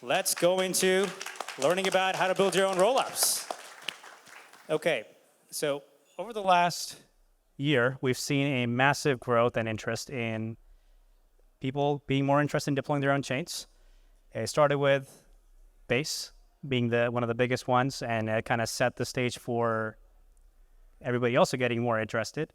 let's go into learning about how to build your own rollups. Okay, so over the last year, we've seen a massive growth and interest in people being more interested in deploying their own chains. It started with Base being one of the biggest ones, and it kind of set the stage for everybody also getting more interested.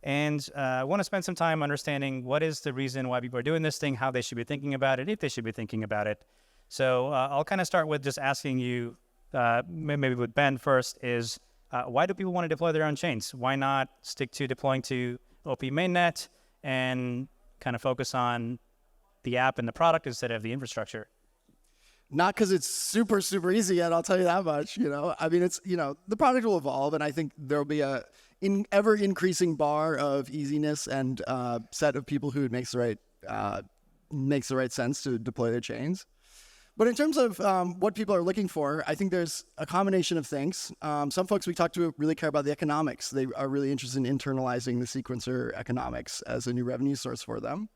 And I want to spend some time understanding what is the reason why people are doing this thing, how they should be thinking about it, if they should be thinking about it. So I'll kind of start with just asking you, maybe with Ben first, is why do people want to deploy their own chains? Why not stick to deploying to OP mainnet and kind of focus on the app and the product instead of the infrastructure? Not because it's super, super easy yet, I'll tell you that much, I mean, it's, the product will evolve, and I think there'll be a ever increasing bar of easiness and set of people who it makes the right sense to deploy their chains. But in terms of what people are looking for, I think there's a combination of things. Some folks we talk to really care about the economics. They are really interested in internalizing the sequencer economics as a new revenue source for them.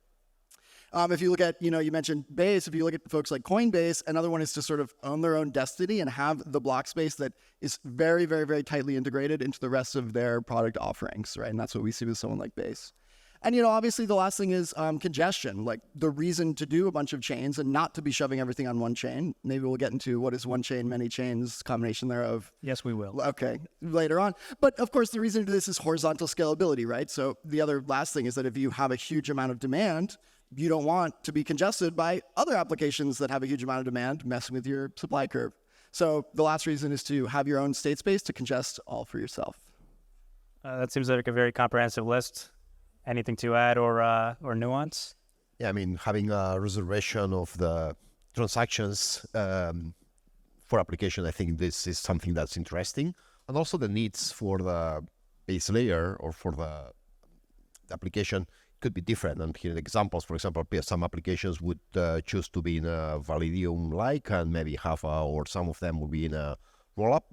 If you look at, you mentioned Base, if you look at folks like Coinbase, another one is to sort of own their own destiny and have the block space that is very, very, very tightly integrated into the rest of their product offerings, right? And that's what we see with someone like Base. And, obviously the last thing is congestion, like the reason to do a bunch of chains and not to be shoving everything on one chain. Maybe we'll get into what is one chain, many chains, combination thereof. Yes, we will. Okay, later on. But of course, the reason to do this is horizontal scalability, right? So the other last thing is that if you have a huge amount of demand, you don't want to be congested by other applications that have a huge amount of demand messing with your supply curve. So the last reason is to have your own state space to congest all for yourself. That seems like a very comprehensive list. Anything to add or nuance? Yeah, I mean, having a reservation of the transactions for application, I think this is something that's interesting. And also the needs for the base layer or for the application could be different. And here are examples. For example, some applications would choose to be in a Validium-like and maybe have or some of them will be in a rollup,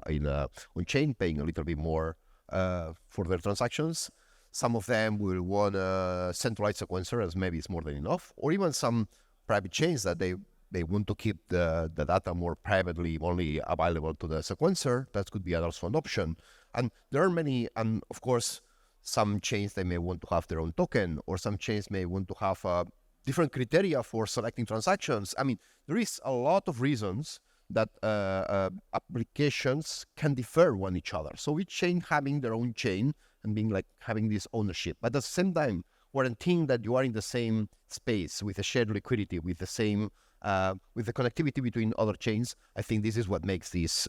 in a on-chain, paying a little bit more for their transactions. Some of them will want a centralized sequencer, as maybe it's more than enough, or even some private chains that they want to keep the data more privately only available to the sequencer. That could be also an option. And there are many, and of course, some chains, they may want to have their own token, or some chains may want to have different criteria for selecting transactions. I mean, there is a lot of reasons that applications can differ one each other. So each chain having their own chain and being like having this ownership, but at the same time, guaranteeing that you are in the same space with a shared liquidity, with the same, with the connectivity between other chains. I think this is what makes this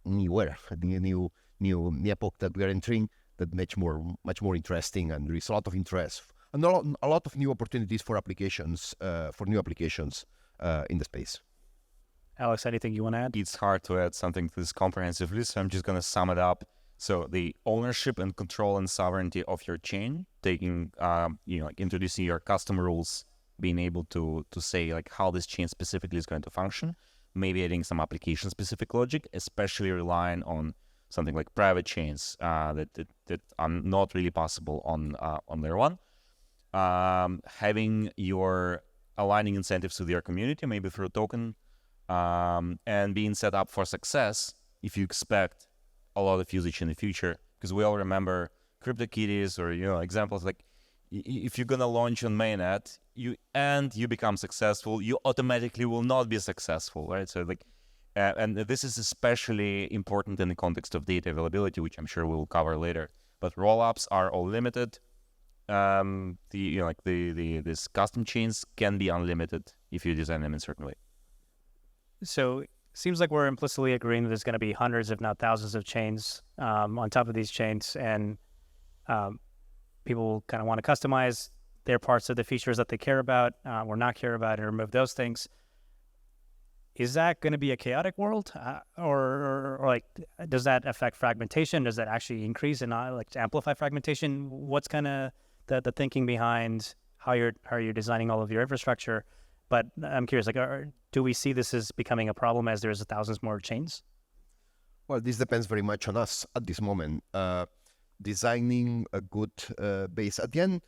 new era, the new epoch that we are entering, that much more interesting, and there is a lot of interest and a lot of new opportunities for applications, in the space. Alex, anything you want to add? It's hard to add something to this comprehensive list, so I'm just going to sum it up. So the ownership and control and sovereignty of your chain, taking, introducing your custom rules, being able to say like how this chain specifically is going to function, maybe adding some application-specific logic, especially relying on something like private chains that are not really possible on layer one. Having your aligning incentives with your community, maybe through a token, and being set up for success if you expect a lot of usage in the future. Because we all remember CryptoKitties or examples like if you're gonna launch on mainnet, you become successful, you automatically will not be successful, right? So like, and this is especially important in the context of data availability, which I'm sure we'll cover later. But rollups are all limited. These custom chains can be unlimited if you design them in a certain way. So seems like we're implicitly agreeing that there's going to be hundreds, if not thousands, of chains on top of these chains, and people kind of want to customize their parts of the features that they care about or not care about and remove those things. Is that going to be a chaotic world, or like does that affect fragmentation? Does that actually increase and amplify fragmentation? What's kind of the thinking behind how you're designing all of your infrastructure? But I'm curious, do we see this as becoming a problem as there's thousands more chains? Well, this depends very much on us at this moment. Designing a good base. At the end,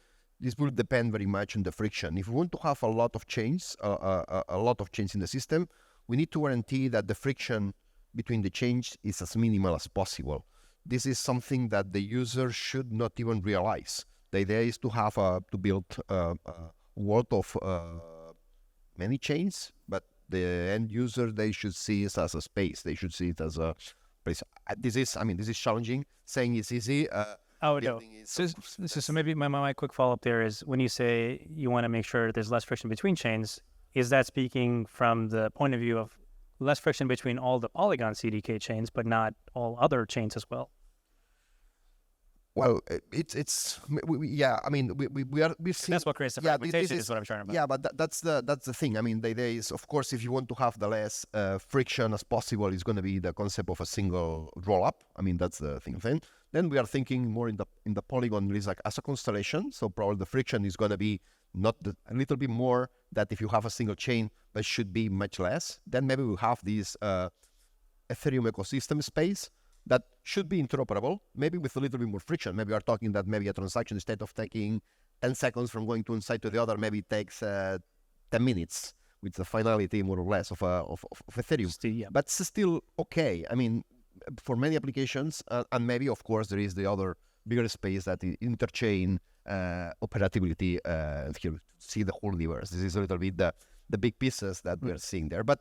this will depend very much on the friction. If we want to have a lot of chains, in the system, we need to guarantee that the friction between the chains is as minimal as possible. This is something that the user should not even realize. The idea is to have to build a world of many chains, but the end user, they should see it as a space. They should see it as a place. This is challenging. Saying it's easy. Oh, no. So maybe my quick follow-up there is, when you say you want to make sure there's less friction between chains, is that speaking from the point of view of less friction between all the Polygon CDK chains, but not all other chains as well? Well, we've seen. That's what creates the fragmentation, is what I'm trying to. Yeah, but that's the thing. I mean, the idea is, of course, if you want to have the less friction as possible, it's going to be the concept of a single rollup. I mean, that's the thing. Then we are thinking more in the Polygon list, like as a constellation. So probably the friction is going to be a little bit more, that if you have a single chain, but should be much less. Then maybe we have this Ethereum ecosystem space that should be interoperable, maybe with a little bit more friction. Maybe we are talking that maybe a transaction, instead of taking 10 seconds from going to one side to the other, maybe it takes 10 minutes, with the finality more or less of Ethereum. But it's still okay. I mean, for many applications, and maybe, of course, there is the other bigger space, that is interchain operability. Here, see the whole universe. This is a little bit the big pieces that we're seeing there. But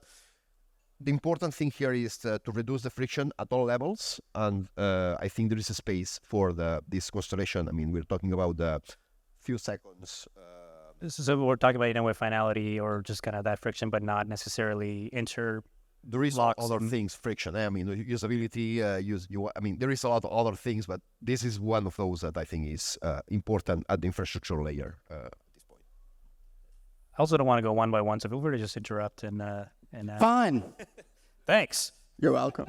the important thing here is to reduce the friction at all levels, and I think there is a space for this constellation. I mean, we're talking about the few seconds. So we're talking about, with finality, or just kind of that friction, but not necessarily There is other things, friction. I mean, usability, there is a lot of other things, but this is one of those that I think is important at the infrastructure layer at this point. I also don't want to go one by one, so if we were to just interrupt and Fine. Thanks. You're welcome.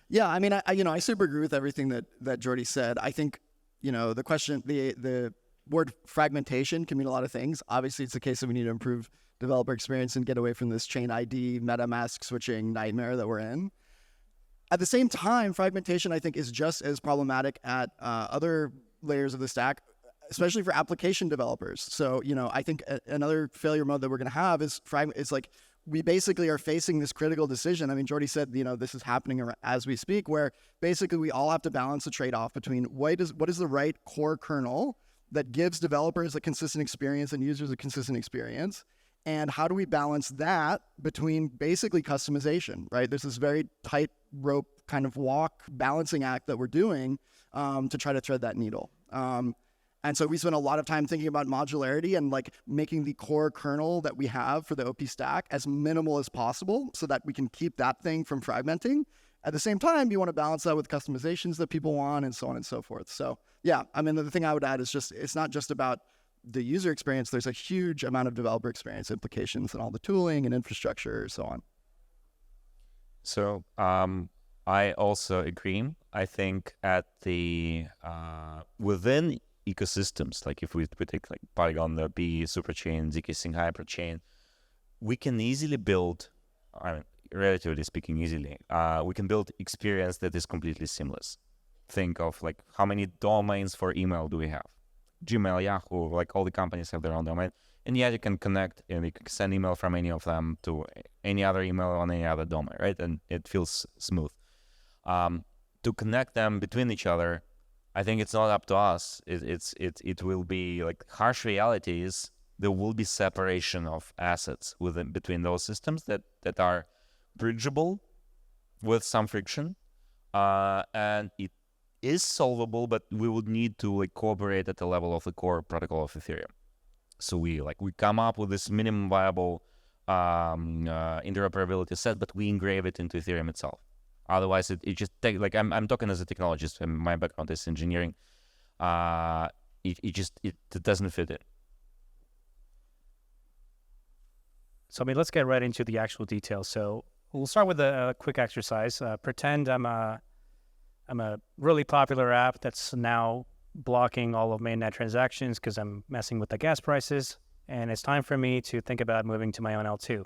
Yeah, I mean, I super agree with everything that Jordi said. I think, the question, the word fragmentation can mean a lot of things. Obviously, it's the case that we need to improve developer experience and get away from this chain ID, MetaMask switching nightmare that we're in. At the same time, fragmentation, I think, is just as problematic at other layers of the stack, especially for application developers. So, I think another failure mode that we're going to have is it's like, we basically are facing this critical decision. I mean, Jordi said, this is happening as we speak, where basically we all have to balance a trade-off between what is the right core kernel that gives developers a consistent experience and users a consistent experience, and how do we balance that between basically customization, right? There's this very tight rope kind of balancing act that we're doing to try to thread that needle. And so we spent a lot of time thinking about modularity and like making the core kernel that we have for the OP stack as minimal as possible, so that we can keep that thing from fragmenting. At the same time, you want to balance that with customizations that people want, and so on and so forth. So yeah, I mean, the thing I would add is it's not just about the user experience. There's a huge amount of developer experience implications and all the tooling and infrastructure, so on. So I also agree. I think at the within ecosystems, like if we take like Polygon, the B, Superchain, zkSync, Hyperchain, we can easily build, relatively speaking, we can build experience that is completely seamless. Think of like how many domains for email do we have? Gmail, Yahoo, like all the companies have their own domain. And yet you can connect and you can send email from any of them to any other email on any other domain, right? And it feels smooth. To connect them between each other, I think it's not up to us. It will be like harsh reality is there will be separation of assets between those systems that are bridgeable with some friction, and it is solvable, but we would need to like cooperate at the level of the core protocol of Ethereum. So we come up with this minimum viable interoperability set, but we engrave it into Ethereum itself. Otherwise, it just take like I'm talking as a technologist, and my background is engineering. It doesn't fit in. So I mean, let's get right into the actual details. So we'll start with a quick exercise. Pretend I'm a really popular app that's now blocking all of mainnet transactions because I'm messing with the gas prices, and it's time for me to think about moving to my own L2.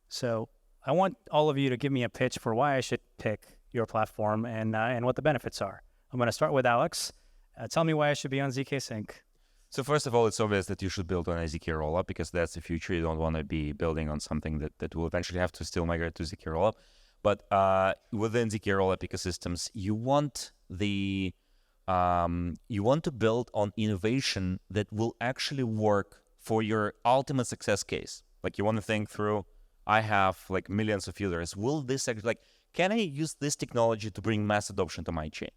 So I want all of you to give me a pitch for why I should pick your platform and what the benefits are. I'm going to start with Alex. Tell me why I should be on zkSync. So first of all, it's obvious that you should build on a zk rollup because that's the future. You don't want to be building on something that will eventually have to still migrate to zk rollup. But within zk rollup ecosystems, you want to build on innovation that will actually work for your ultimate success case. Like you want to think through, I have like millions of users. Will this actually, like, can I use this technology to bring mass adoption to my chain?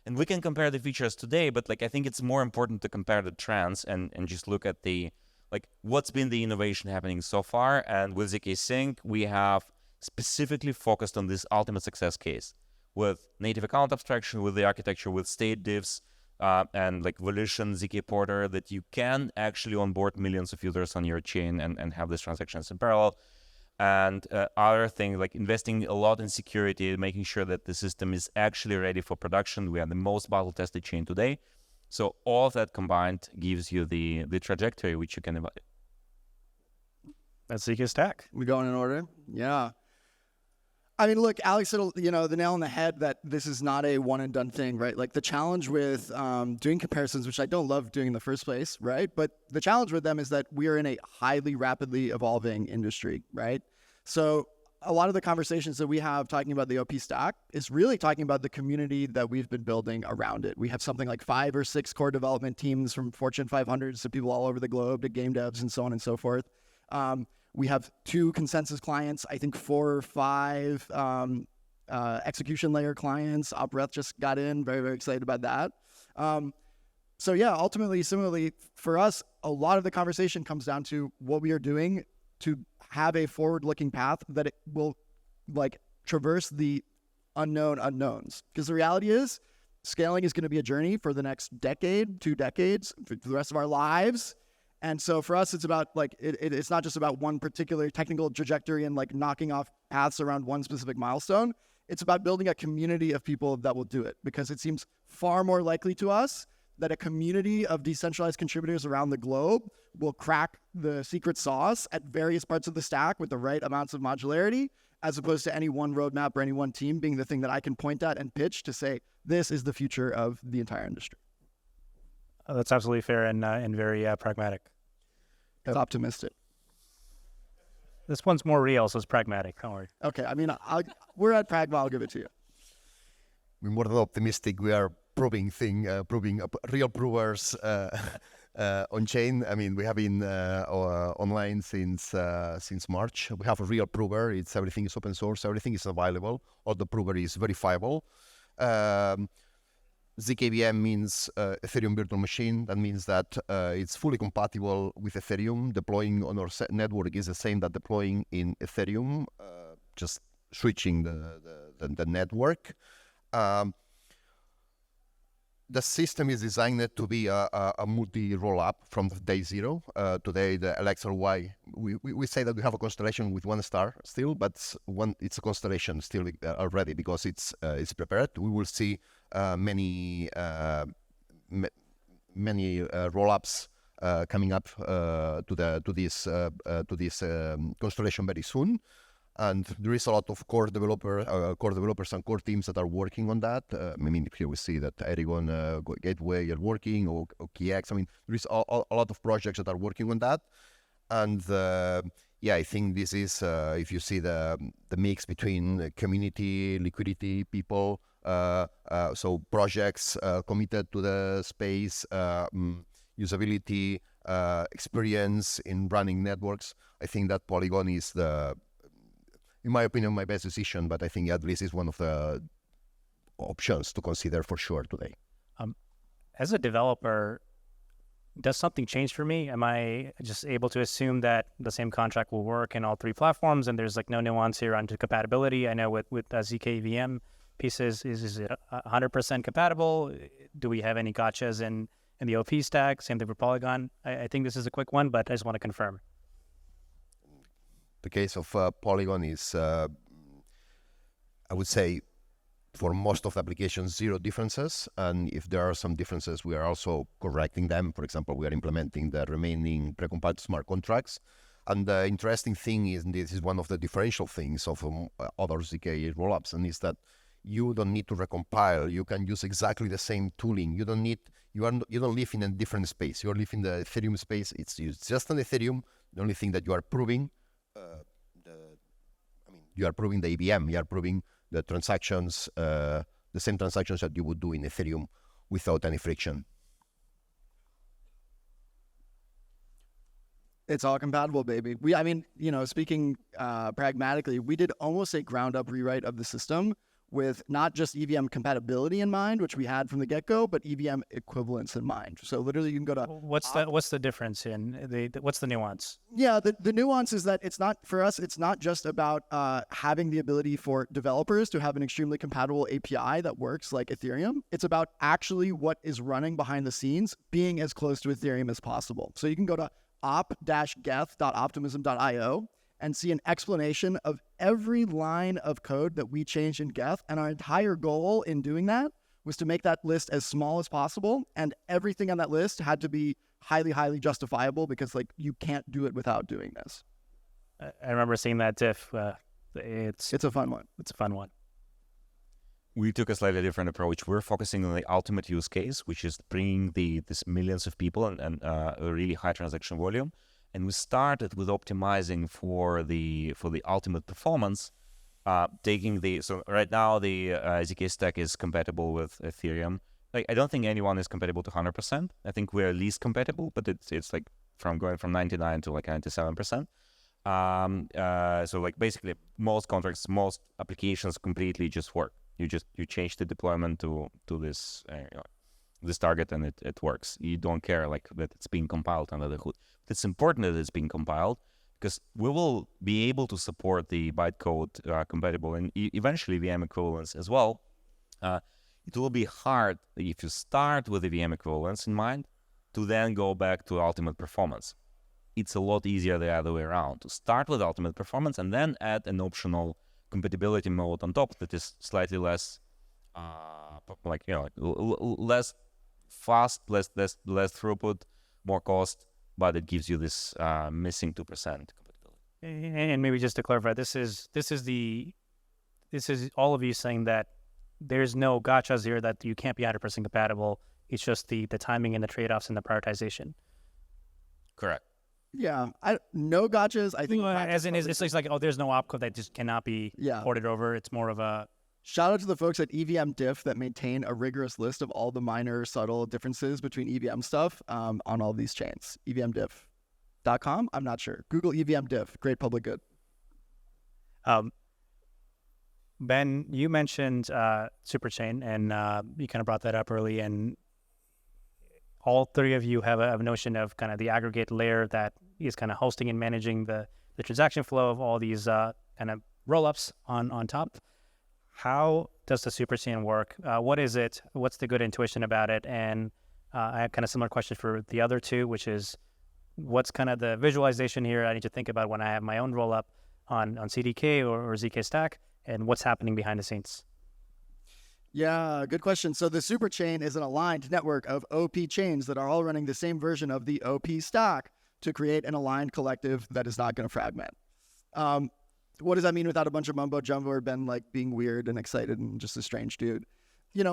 And we can compare the features today, but like I think it's more important to compare the trends and just look at the like what's been the innovation happening so far. And with zkSync, we have specifically focused on this ultimate success case with native account abstraction, with the architecture, with state diffs, and like Volition, zk Porter, that you can actually onboard millions of users on your chain and have these transactions in parallel. And other things like investing a lot in security, making sure that the system is actually ready for production. We are the most battle-tested chain today. So all of that combined gives you the trajectory which you can evaluate. That's zkStack. We going in order? Yeah. I mean, look, Alex hit the nail on the head that this is not a one and done thing, right? Like the challenge with doing comparisons, which I don't love doing in the first place, right? But the challenge with them is that we are in a highly rapidly evolving industry, right? So a lot of the conversations that we have talking about the OP stack is really talking about the community that we've been building around it. We have something like 5 or 6 core development teams from Fortune 500s to people all over the globe to game devs and so on and so forth. We have 2 consensus clients, I think 4 or 5 execution layer clients. OpReth just got in, very, very excited about that. So yeah, ultimately, similarly, for us, a lot of the conversation comes down to what we are doing to have a forward-looking path that it will like traverse the unknown unknowns. Because the reality is, scaling is going to be a journey for the next decade, 2 decades, for the rest of our lives. And so for us, it's about like, it's not just about one particular technical trajectory and like knocking off paths around one specific milestone. It's about building a community of people that will do it, because it seems far more likely to us that a community of decentralized contributors around the globe will crack the secret sauce at various parts of the stack with the right amounts of modularity, as opposed to any one roadmap or any one team being the thing that I can point at and pitch to say, this is the future of the entire industry. Oh, that's absolutely fair and very pragmatic. It's optimistic. This one's more real, so it's pragmatic. Don't worry. Okay, I mean, we're at Pragma, I'll give it to you. We're more than optimistic. We are proving real provers on chain. I mean, we have been online since March. We have a real prover. Everything is open source. Everything is available. All the prover is verifiable. zkEVM means Ethereum virtual machine. That means that it's fully compatible with Ethereum. Deploying on our network is the same that deploying in Ethereum, just switching the network. The system is designed to be a multi-rollup from day 0. Today, the LXRY, we say that we have a constellation with 1 star still, but it's a constellation still already because it's prepared. We will see many rollups coming up to this constellation very soon. And there is a lot of core developers and core teams that are working on that. I mean, here we see that Aragon Gateway are working, or KX. I mean, there is a lot of projects that are working on that. And yeah, I think this is, if you see the mix between community, liquidity, people, so projects committed to the space, usability, experience in running networks, I think that Polygon is in my opinion, my best decision, but I think at least it's one of the options to consider for sure today. As a developer, does something change for me? Am I just able to assume that the same contract will work in all 3 platforms and there's like no nuance here onto compatibility? I know with zkEVM pieces, is it 100% compatible? Do we have any gotchas in the OP stack? Same thing for Polygon. I think this is a quick one, but I just want to confirm. The case of Polygon is, I would say, for most of the applications, 0 differences. And if there are some differences, we are also correcting them. For example, we are implementing the remaining precompiled smart contracts. And the interesting thing is, and this is one of the differential things of other zk rollups, and is that you don't need to recompile. You can use exactly the same tooling. You don't need, you don't live in a different space. You live in the Ethereum space. It's just an Ethereum. The only thing that you are proving, you are proving the EVM. You are proving the transactions, the same transactions that you would do in Ethereum without any friction. It's all compatible, baby. Speaking pragmatically, we did almost a ground up rewrite of the system with not just EVM compatibility in mind, which we had from the get-go, but EVM equivalence in mind. So literally you can go to... What's the difference what's the nuance? Yeah, the nuance is that it's not, for us, it's not just about having the ability for developers to have an extremely compatible API that works like Ethereum. It's about actually what is running behind the scenes being as close to Ethereum as possible. So you can go to op-geth.optimism.io and see an explanation of every line of code that we changed in Geth. And our entire goal in doing that was to make that list as small as possible. And everything on that list had to be highly, highly justifiable because you can't do it without doing this. I remember seeing that diff. It's a fun one. It's a fun one. We took a slightly different approach. We're focusing on the ultimate use case, which is bringing this millions of people and a really high transaction volume. And we started with optimizing for the ultimate performance, so right now the zkStack is compatible with Ethereum. I don't think anyone is compatible to 100%. I think we're least compatible, but it's going from 99 to 97%. So basically most contracts, most applications completely just work. You change the deployment to this target and it works. You don't care that it's being compiled under the hood. But it's important that it's being compiled because we will be able to support the bytecode compatible and eventually EVM equivalence as well. It will be hard if you start with EVM equivalence in mind to then go back to ultimate performance. It's a lot easier the other way around, to start with ultimate performance and then add an optional compatibility mode on top that is slightly less, less fast, less throughput, more cost, but it gives you this missing 2% compatibility. And maybe just to clarify, this is all of you saying that there's no gotchas here, that you can't be 100% compatible. It's just the timing and the trade-offs and the prioritization. Correct. Yeah, no gotchas. I think as in, it's there's no opcode that just cannot be ported over. It's more of a... Shout out to the folks at EVM Diff that maintain a rigorous list of all the minor subtle differences between EVM stuff on all these chains. EVMdiff.com? I'm not sure. Google EVM Diff. Great public good. Ben, you mentioned Superchain, and you kind of brought that up early, and all three of you have a notion of kind of the aggregate layer that is kind of hosting and managing the transaction flow of all these kind of rollups on top. How does the Superchain work? What is it? What's the good intuition about it? And I have kind of similar question for the other two, which is what's kind of the visualization here I need to think about when I have my own rollup on CDK or zkStack, and what's happening behind the scenes? Yeah, good question. So the Superchain is an aligned network of OP chains that are all running the same version of the OP stack to create an aligned collective that is not going to fragment. What does that mean without a bunch of mumbo jumbo or Ben being weird and excited and just a strange dude?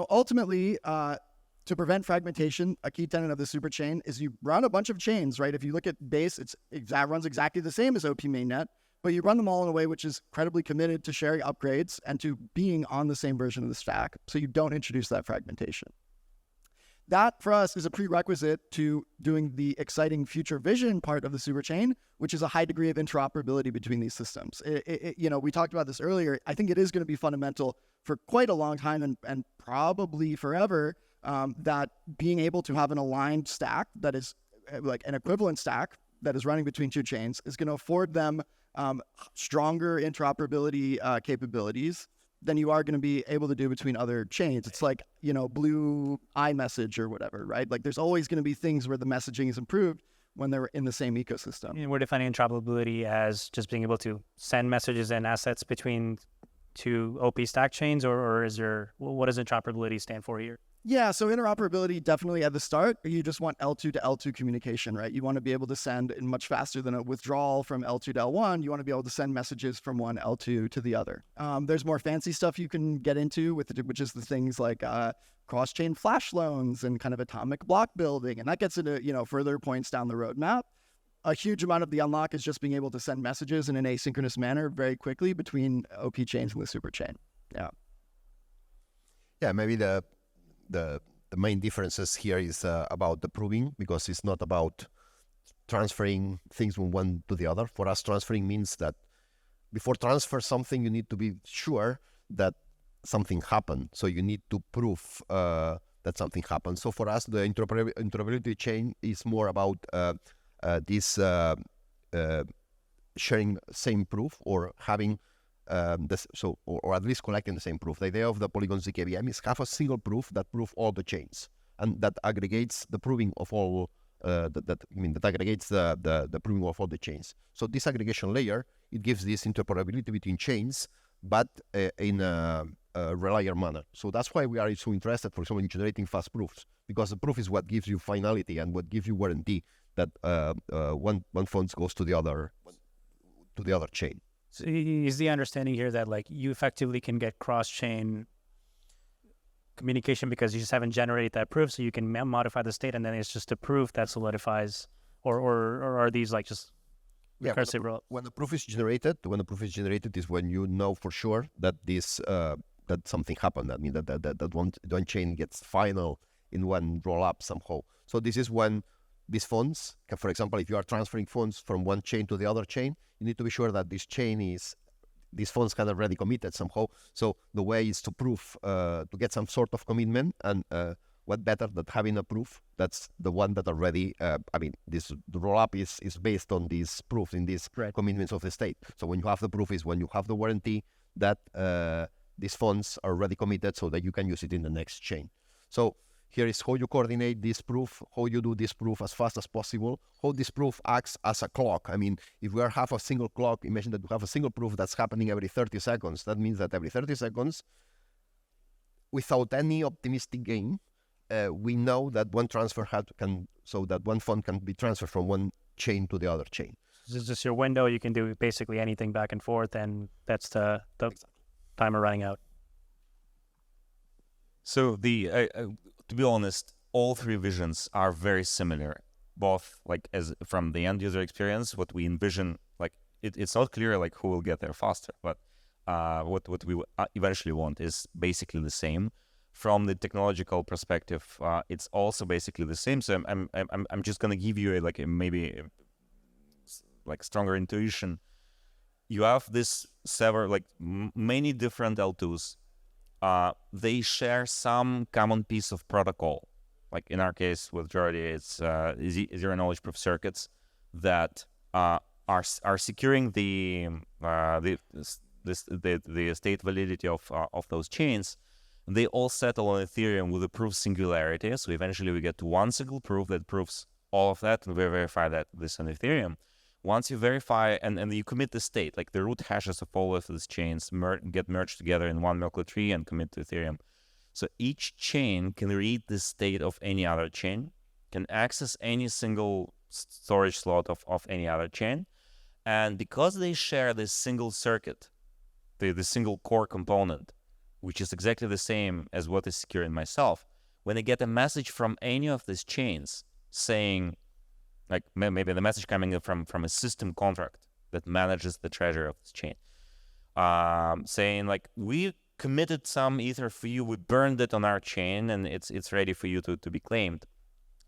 Ultimately, to prevent fragmentation, a key tenet of the Superchain is you run a bunch of chains, right? If you look at Base, it runs exactly the same as OP mainnet, but you run them all in a way which is credibly committed to sharing upgrades and to being on the same version of the stack, so you don't introduce that fragmentation. That, for us, is a prerequisite to doing the exciting future vision part of the Superchain, which is a high degree of interoperability between these systems. We talked about this earlier. I think it is going to be fundamental for quite a long time and probably forever, that being able to have an aligned stack that is like an equivalent stack that is running between two chains is going to afford them stronger interoperability capabilities than you are going to be able to do between other chains. It's like, blue iMessage or whatever, right? There's always going to be things where the messaging is improved when they're in the same ecosystem. And we're defining interoperability as just being able to send messages and assets between two OP stack chains, or is there, what does interoperability stand for here? Yeah, so interoperability definitely at the start, you just want L2 to L2 communication, right? You want to be able to send in much faster than a withdrawal from L2 to L1. You want to be able to send messages from one L2 to the other. There's more fancy stuff you can get into with which is the things like cross-chain flash loans and kind of atomic block building, and that gets into further points down the roadmap. A huge amount of the unlock is just being able to send messages in an asynchronous manner very quickly between OP chains and the Superchain. Yeah. Yeah, maybe the main differences here is about the proving, because it's not about transferring things from one to the other. For us, transferring means that before transfer something, you need to be sure that something happened. So you need to prove that something happened. So for us, the interoperability chain is more about this sharing same proof or having or at least collecting the same proof. The idea of the Polygon zkEVM is have a single proof that proves all the chains, and that aggregates the proving of all that aggregates the proving of all the chains. So this aggregation layer, it gives this interoperability between chains, but in a reliable manner. So that's why we are so interested, for example, in generating fast proofs, because the proof is what gives you finality and what gives you warranty that one fund goes to the other chain. So is the understanding here that like you effectively can get cross-chain communication because you just haven't generated that proof, so you can modify the state and then it's just a proof that solidifies, or are these like just recursive rollups? When the proof is generated, is when you know for sure that this that something happened. I mean that one chain gets final in one rollup somehow. So this is when these funds, for example, if you are transferring funds from one chain to the other chain, you need to be sure that these funds kind of already committed somehow. So the way is to prove, to get some sort of commitment, and what better than having a proof that's the one that already, the rollup is based on these proofs in these commitments of the state. So when you have the proof is when you have the warranty that these funds are already committed so that you can use it in the next chain. So here is how you coordinate this proof, how you do this proof as fast as possible, how this proof acts as a clock. I mean, if we have a single clock, imagine that we have a single proof that's happening every 30 seconds. That means that every 30 seconds, without any optimistic gain, we know that one transfer so that one fund can be transferred from one chain to the other chain. This is just your window. You can do basically anything back and forth, and that's the timer running out. So to be honest, all three visions are very similar. Both like as from the end user experience, what we envision, like it's not clear like who will get there faster, but what we eventually want is basically the same. From the technological perspective, it's also basically the same. So I'm just gonna give you maybe stronger intuition. You have this several many different L2s. They share some common piece of protocol. Like in our case with Jordi, it's zero knowledge proof circuits that are securing the state validity of those chains. They all settle on Ethereum with a proof singularity. So eventually we get to one single proof that proves all of that, and we verify that this on Ethereum. Once you verify and you commit the state, like the root hashes of all of these chains get merged together in one Merkle tree and commit to Ethereum. So each chain can read the state of any other chain, can access any single storage slot of any other chain. And because they share this single circuit, the single core component, which is exactly the same as what is secure in myself, when I get a message from any of these chains saying, like maybe the message coming from a system contract that manages the treasure of this chain, saying like, we committed some ether for you, we burned it on our chain, and it's ready for you to be claimed.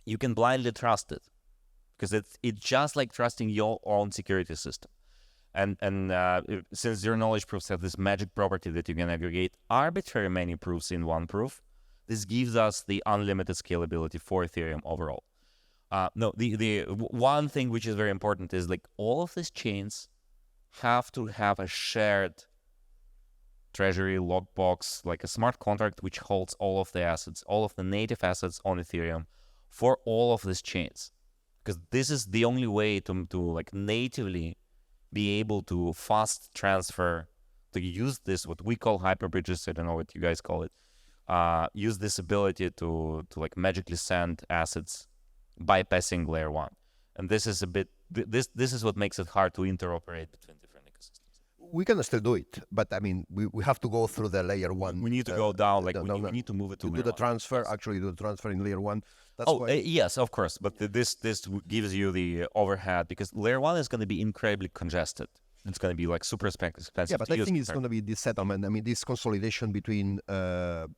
You can blindly trust it because it's just like trusting your own security system. And since zero knowledge proofs have this magic property that you can aggregate arbitrary many proofs in one proof, this gives us the unlimited scalability for Ethereum overall. The one thing which is very important is like all of these chains have to have a shared treasury lockbox, like a smart contract which holds all of the assets, all of the native assets on Ethereum for all of these chains, because this is the only way to like natively be able to fast transfer, to use this what we call hyperbridges. I don't know what you guys call it. use this ability to like magically send assets bypassing layer one. And this is a bit, this is what makes it hard to interoperate between different ecosystems. We can still do it, but I mean, we have to go through the layer one. We need to go down, like no, we need to move it to do layer the one. transfer. Actually, do the transfer in layer one. That's why. Yes, of course. But this gives you the overhead because layer one is going to be incredibly congested. It's going to be like super expensive. Yeah, but I think it's going to be this settlement. I mean, this consolidation between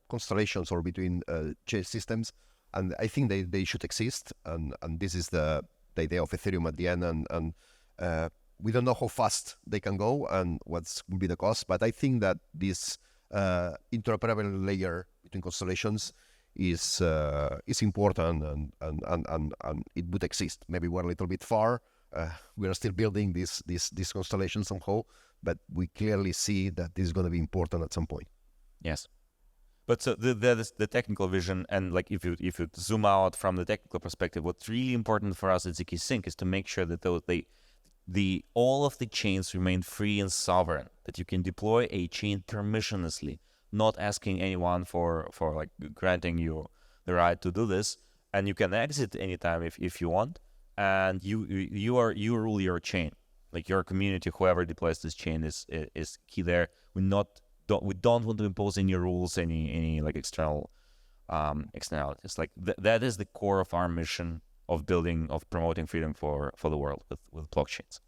constellations or between chain systems, and I think they should exist. And this is the idea of Ethereum at the end. And we don't know how fast they can go and what will be the cost. But I think that this interoperable layer between constellations is important and it would exist. Maybe we're a little bit far. We are still building this constellation somehow, but we clearly see that this is going to be important at some point. Yes, but so the technical vision, and like if you zoom out from the technical perspective, what's really important for us at zkSync is to make sure that all of the chains remain free and sovereign. That you can deploy a chain permissionlessly, not asking anyone for like granting you the right to do this, and you can exit anytime if you want. And you rule your chain, like your community, whoever deploys this chain is key there. We don't want to impose any rules, any like external externalities. Like that is the core of our mission of promoting freedom for the world with blockchains.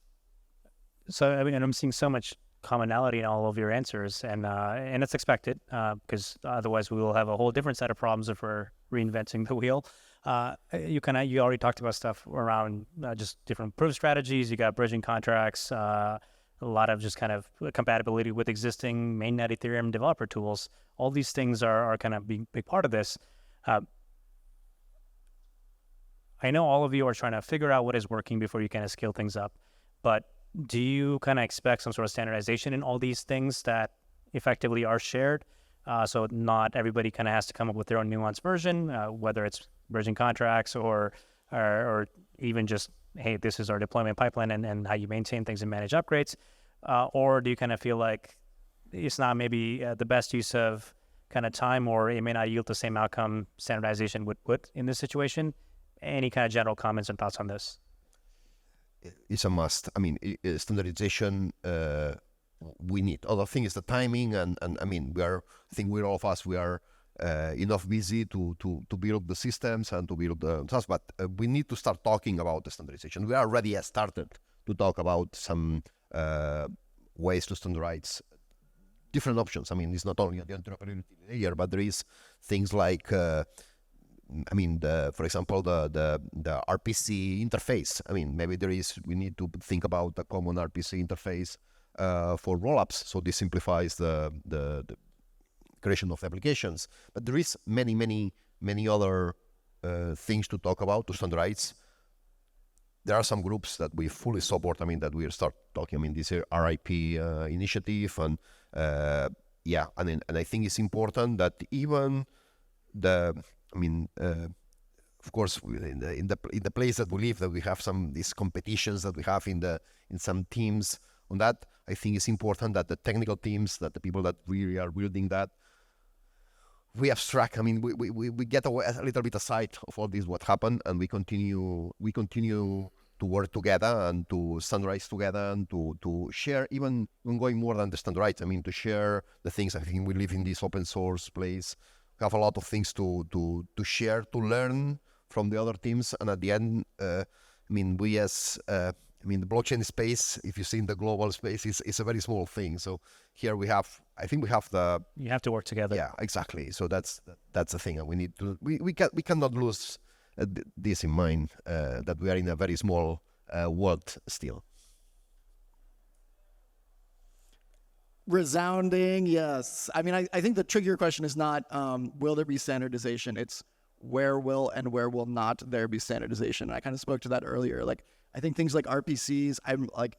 So I mean, I'm seeing so much commonality in all of your answers, and it's expected because otherwise we will have a whole different set of problems if we're reinventing the wheel. You already talked about stuff around just different proof strategies. You got bridging contracts, a lot of just kind of compatibility with existing mainnet Ethereum developer tools. All these things are kind of big part of this. I know all of you are trying to figure out what is working before you kind of scale things up, but do you kind of expect some sort of standardization in all these things that effectively are shared? So not everybody kind of has to come up with their own nuanced version, whether it's bridging contracts or even just, hey, this is our deployment pipeline and how you maintain things and manage upgrades. Or do you kind of feel like it's not maybe the best use of kind of time, or it may not yield the same outcome standardization would in this situation? Any kind of general comments and thoughts on this? It's a must. I mean, standardization we need. Other thing is the timing, and I mean, I think all of us are enough busy to build the systems and to build the stuff, but we need to start talking about the standardization. We already started to talk about some ways to standardize different options. I mean, it's not only the interoperability layer, but there is things like I mean, for example, the RPC interface. I mean, maybe we need to think about a common RPC interface for rollups, so this simplifies the creation of applications. But there is many other things to talk about to standardize. There are some groups that we fully support. I mean, that we start talking. I mean, this RIP initiative, and and I think it's important that even of course, in the place that we live, that we have these competitions that we have in some teams. On that, I think it's important that the technical teams, that the people that really are building that, we abstract. I mean, we get away a little bit aside of all this what happened, and we continue to work together and to standardize together and to share, even going more than the standardize. I mean, to share the things. I think we live in this open source place. We have a lot of things to share, to learn from the other teams, and at the end, the blockchain space, if you see in the global space, is a very small thing. So here you have to work together. Yeah, exactly. So that's the thing, and we need to we cannot lose this in mind, that we are in a very small world still. Resounding yes. I mean, I think the trickier question is not will there be standardization? It's where will and where will not there be standardization? And I kind of spoke to that earlier. Like, I think things like RPCs, I'm like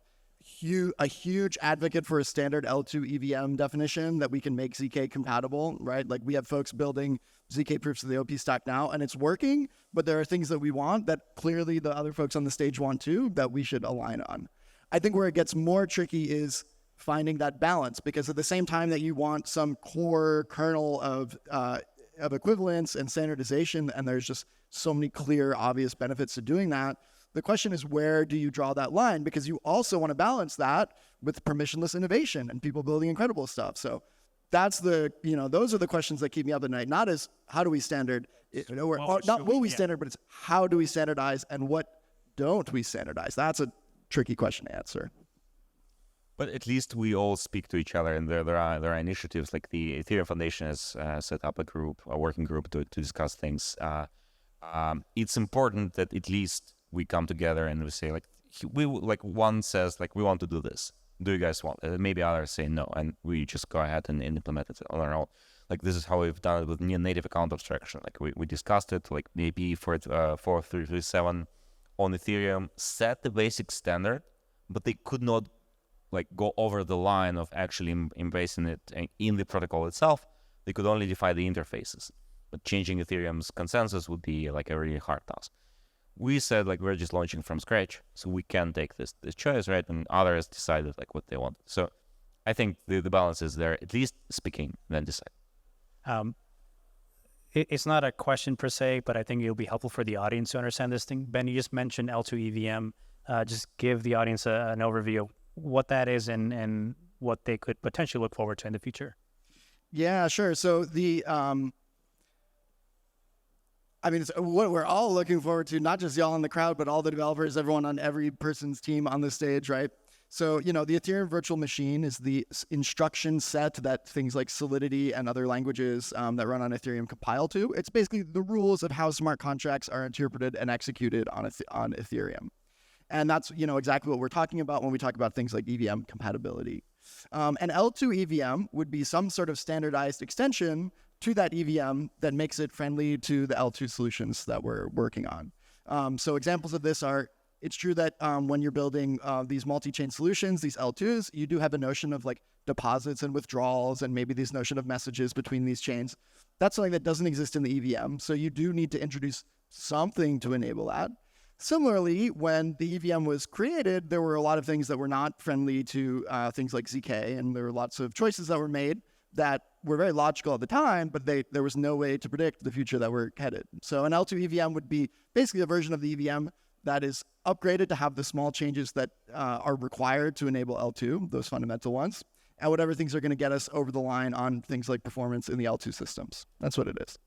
a huge advocate for a standard L2 EVM definition that we can make ZK compatible, right? Like, we have folks building ZK proofs of the OP stack now, and it's working, but there are things that we want that clearly the other folks on the stage want too, that we should align on. I think where it gets more tricky is finding that balance, because at the same time that you want some core kernel of of equivalence and standardization, and there's just so many clear, obvious benefits to doing that. The question is, where do you draw that line? Because you also want to balance that with permissionless innovation and people building incredible stuff. So that's those are the questions that keep me up at night. Not as how do we standard, not will we standard, but it's how do we standardize and what don't we standardize? That's a tricky question to answer. But at least we all speak to each other, and there are initiatives like the Ethereum Foundation has set up a working group to discuss things. It's important that at least we come together and we say one says we want to do this. Do you guys want? Maybe others say no, and we just go ahead and implement it on our own. This is how we've done it with native account abstraction. We discussed it. Maybe for 4337 on Ethereum set the basic standard, but they could not go over the line of actually embracing it in the protocol itself. They could only define the interfaces, but changing Ethereum's consensus would be a really hard task. We said we're just launching from scratch, so we can take this choice, right? And others decided what they want. So I think the balance is there, at least speaking, then decide. It's not a question per se, but I think it'll be helpful for the audience to understand this thing. Ben, you just mentioned L2 EVM. Just give the audience an overview of what that is and what they could potentially look forward to in the future. Yeah, sure. So it's what we're all looking forward to, not just y'all in the crowd, but all the developers, everyone on every person's team on the stage, right? So, the Ethereum virtual machine is the instruction set that things like Solidity and other languages that run on Ethereum compile to. It's basically the rules of how smart contracts are interpreted and executed on Ethereum. And that's, exactly what we're talking about when we talk about things like EVM compatibility. And L2 EVM would be some sort of standardized extension to that EVM that makes it friendly to the L2 solutions that we're working on. So examples of this are, it's true that when you're building these multi-chain solutions, these L2s, you do have a notion of deposits and withdrawals and maybe this notion of messages between these chains. That's something that doesn't exist in the EVM. So you do need to introduce something to enable that. Similarly, when the EVM was created, there were a lot of things that were not friendly to things like zk, and there were lots of choices that were made that were very logical at the time, but there was no way to predict the future that we're headed. So an L2 EVM would be basically a version of the EVM that is upgraded to have the small changes that are required to enable L2, those fundamental ones, and whatever things are going to get us over the line on things like performance in the L2 systems. That's what it is.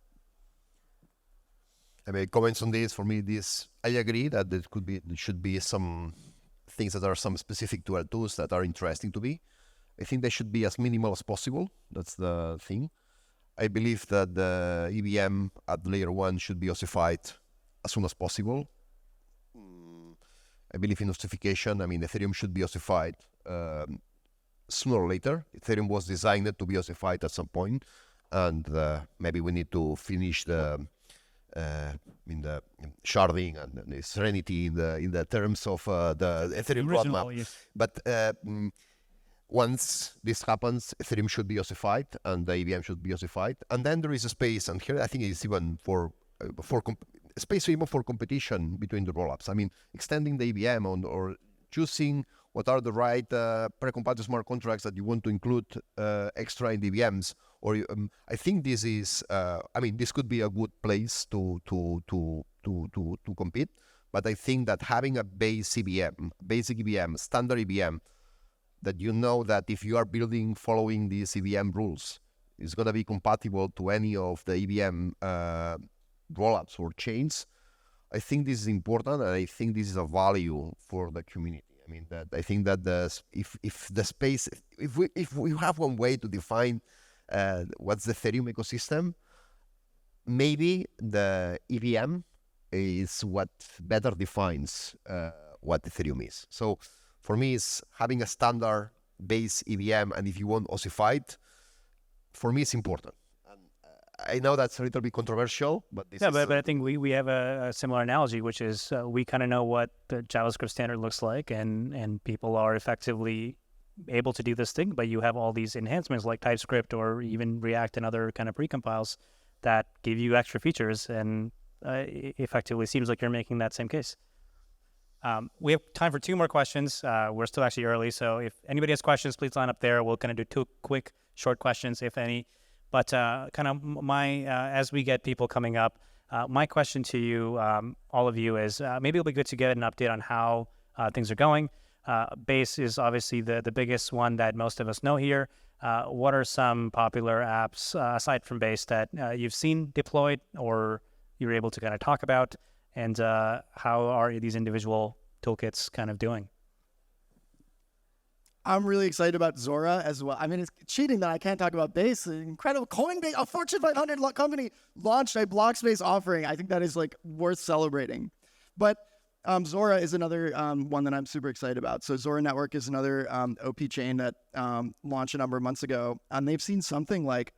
Comments on this. For me, I agree that there should be some things that are some specific to L2s that are interesting to me. I think they should be as minimal as possible. That's the thing. I believe that the EVM at layer 1 should be ossified as soon as possible. I believe in ossification. Ethereum should be ossified sooner or later. Ethereum was designed to be ossified at some point, and maybe we need to finish the sharding and the serenity in the terms of the Ethereum roadmap. Yes. But once this happens, Ethereum should be ossified and the EVM should be ossified, and then there is a space. And here I think it's even for space even for competition between the rollups. Extending the EVM or choosing what are the right precompiled smart contracts that you want to include extra in the EVMs. Or I think this is, this could be a good place to compete. But I think that having a basic EVM, standard EVM, that that if you are building following these EVM rules, it's going to be compatible to any of the EVM rollups or chains. I think this is important, and I think this is a value for the community. I think that if we have one way to define what's the Ethereum ecosystem, maybe the EVM is what better defines what Ethereum is. So for me, it's having a standard base EVM, and if you want ossified, for me, it's important. And I know that's a little bit controversial, but but I think we have a similar analogy, which is we kind of know what the JavaScript standard looks like, and people are effectively able to do this thing, but you have all these enhancements like TypeScript or even React and other kind of precompiles that give you extra features, and effectively seems like you're making that same case. We have time for 2 more questions. We're still actually early, so if anybody has questions, please line up there. We'll kind of do 2 quick, short questions, if any. But kind of as we get people coming up, my question to you, all of you, is maybe it'll be good to get an update on how things are going. Base is obviously the biggest one that most of us know here. What are some popular apps aside from Base that you've seen deployed or you're able to kind of talk about? And how are these individual toolkits kind of doing? I'm really excited about Zora as well. I mean, it's cheating that I can't talk about Base. Incredible. Coinbase, a Fortune 500 company, launched a block space offering. I think that is like worth celebrating. But Zora is another one that I'm super excited about. So Zora Network is another OP chain that launched a number of months ago, and they've seen something like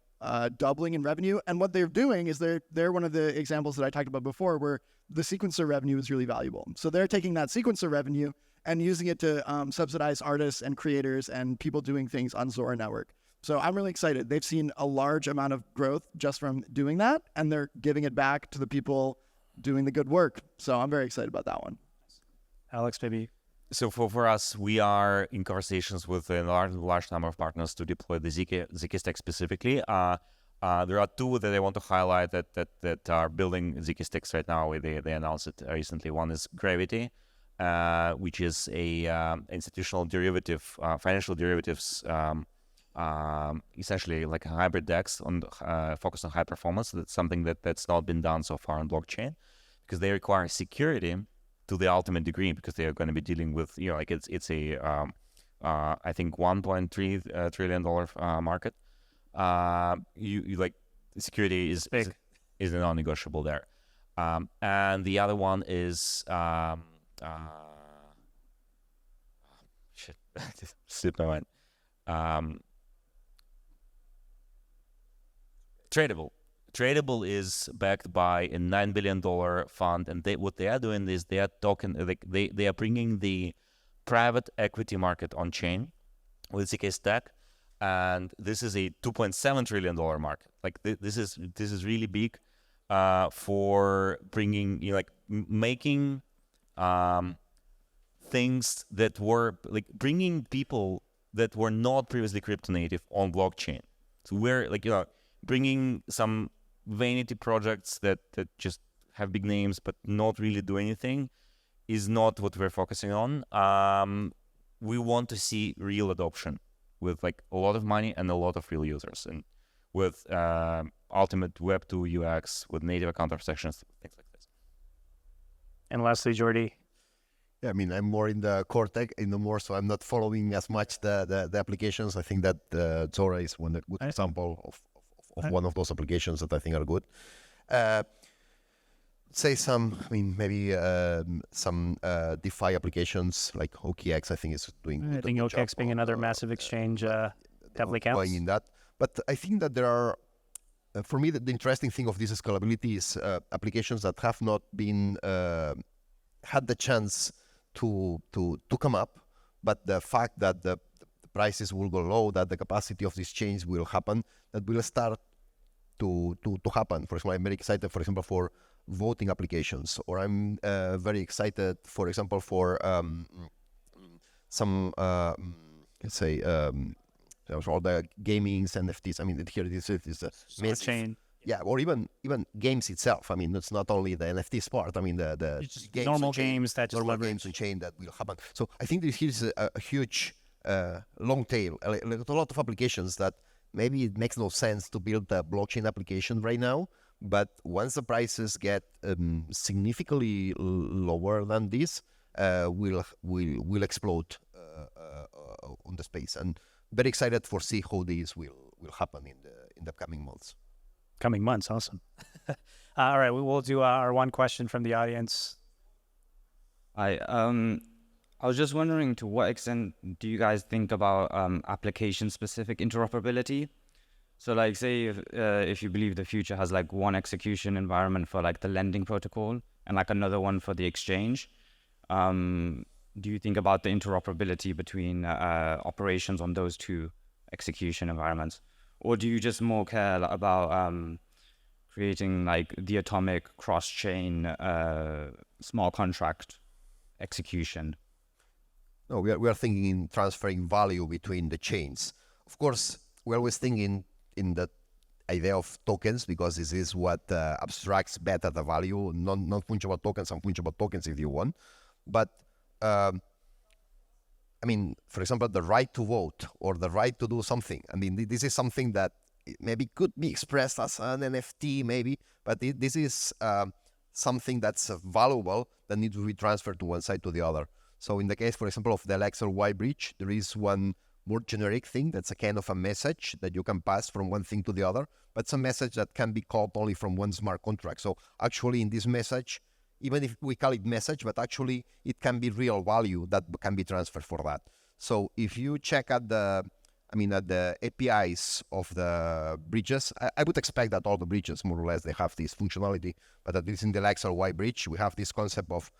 doubling in revenue. And what they're doing is they're one of the examples that I talked about before, where the sequencer revenue is really valuable. So they're taking that sequencer revenue and using it to subsidize artists and creators and people doing things on Zora Network. So I'm really excited. They've seen a large amount of growth just from doing that, and they're giving it back to the people doing the good work. So I'm very excited about that one. Alex, maybe. So for us, we are in conversations with a large number of partners to deploy the zkStack specifically. There are two that I want to highlight that are building zkStacks right now. They announced it recently. One is Gravity, which is a institutional derivative, financial derivatives, essentially like a hybrid DEX focused on high performance. That's something that's not been done so far on blockchain, because they require security to the ultimate degree, because they are going to be dealing with, like it's a I think $1.3 trillion market. You like security is big, is a non-negotiable there. And the other one is shit, slipped my mind. Tradable. Tradable is backed by a $9 billion fund, and what they are doing is they are bringing the private equity market on chain with zkStack, and this is a $2.7 trillion market. Like this is really big for bringing making things that were like bringing people that were not previously crypto native on blockchain. So we're bringing some vanity projects that just have big names but not really do anything is not what we're focusing on. We want to see real adoption with like a lot of money and a lot of real users, and with ultimate Web 2 UX, with native account abstractions, things like this. And lastly, Jordi. Yeah, I mean, I'm more in the core tech, so I'm not following as much the applications. I think that Zora is one good example of one of those applications that I think are good. Say some DeFi applications like OKX, I think is doing good. I think OKX being another massive exchange definitely counts. Going in that. But I think that there are, for me, the interesting thing of this scalability is applications that have not been had the chance to come up, but the fact that the prices will go low, that the capacity of these chains will happen, that will start to happen. For example, I'm very excited, for example, for voting applications, or I'm very excited, for example, for some, let's say, all the gamings, NFTs. I mean, here it is massive. Chain. Yeah, or even games itself. I mean, it's not only the NFTs part. I mean, the just games normal on chain, games that just normal leverage. games on chain that will happen. So I think here's a huge long tail, a lot of applications that maybe it makes no sense to build a blockchain application right now. But once the prices get significantly lower than this, will explode on the space. And very excited for see how this will happen in the coming months. Coming months, awesome. All right, we will do our one question from the audience. I was just wondering, to what extent do you guys think about application-specific interoperability? So, like, say if you believe the future has like one execution environment for like the lending protocol and like another one for the exchange, do you think about the interoperability between operations on those two execution environments? Or do you just more care about creating like the atomic cross-chain small contract execution? No, we are thinking in transferring value between the chains. Of course, we're always thinking in that idea of tokens, because this is what abstracts better the value, non-fungible tokens and fungible tokens if you want. But I mean, for example, the right to vote or the right to do something. I mean, this is something that maybe could be expressed as an NFT, maybe, but this is something that's valuable that needs to be transferred to one side to the other. So in the case, for example, of the LXRY bridge, there is one more generic thing that's a kind of a message that you can pass from one thing to the other, but it's a message that can be called only from one smart contract. So actually in this message, even if we call it message, but actually it can be real value that can be transferred for that. So if you check at the APIs of the bridges, I would expect that all the bridges, more or less, they have this functionality, but at least in the LXRY bridge, we have this concept of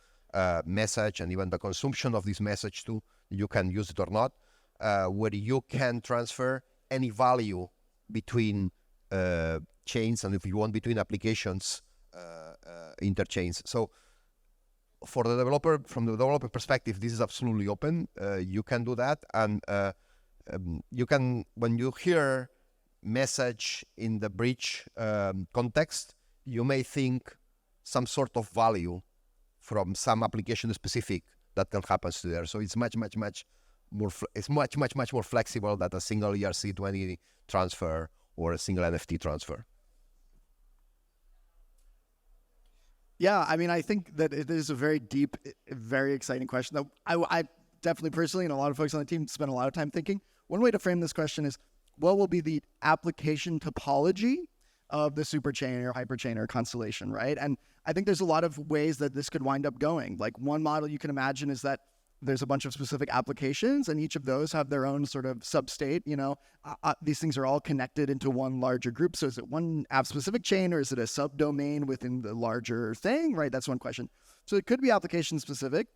message and even the consumption of this message too, you can use it or not, where you can transfer any value between chains, and if you want, between applications, interchains. So for the developer, from the developer perspective, this is absolutely open. You can do that, and you can, when you hear message in the bridge context, you may think some sort of value from some application specific that can happen to there. So it's much more flexible than a single ERC20 transfer or a single NFT transfer. Yeah, I mean, I think that it is a very deep, very exciting question that I definitely personally, and a lot of folks on the team spend a lot of time thinking. One way to frame this question is, what will be the application topology of the superchain or hyperchain or constellation, right? And I think there's a lot of ways that this could wind up going. Like one model you can imagine is that there's a bunch of specific applications, and each of those have their own sort of substate. These things are all connected into one larger group. So is it one app-specific chain, or is it a subdomain within the larger thing, right? That's one question. So it could be application-specific.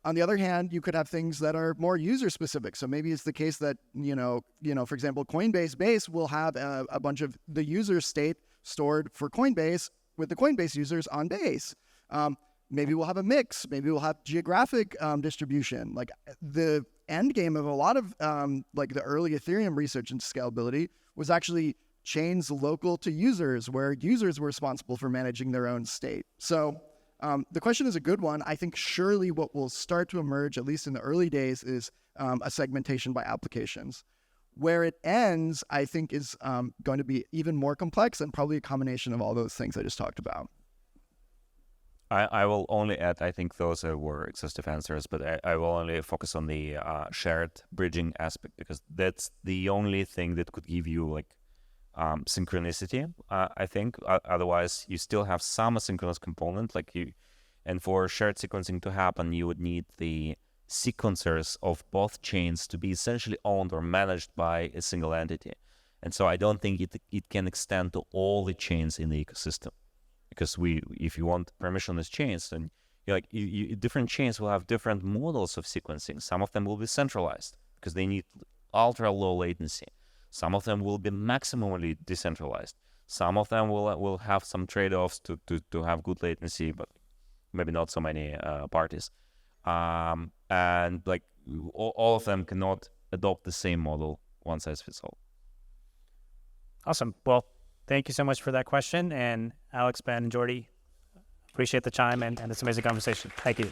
On the other hand, you could have things that are more user-specific. So maybe it's the case that, for example, Coinbase Base will have a bunch of the user state stored for Coinbase with the Coinbase users on Base. Maybe we'll have a mix. Maybe we'll have geographic distribution. Like the end game of a lot of like the early Ethereum research into scalability was actually chains local to users, where users were responsible for managing their own state. So the question is a good one. I think surely what will start to emerge, at least in the early days, is a segmentation by applications. Where it ends, I think, is going to be even more complex and probably a combination of all those things I just talked about. I will only add, I think those were exhaustive answers, but I will only focus on the shared bridging aspect, because that's the only thing that could give you like synchronicity, I think. Otherwise, you still have some asynchronous component, and for shared sequencing to happen, you would need the sequencers of both chains to be essentially owned or managed by a single entity. And so I don't think it can extend to all the chains in the ecosystem. Because if you want permissionless chains, then different chains will have different models of sequencing. Some of them will be centralized because they need ultra low latency. Some of them will be maximally decentralized. Some of them will have some trade-offs to have good latency, but maybe not so many parties. And like all of them cannot adopt the same model, one size fits all. Awesome. Well, thank you so much for that question. And Alex, Ben, and Jordi, appreciate the time and this amazing conversation. Thank you.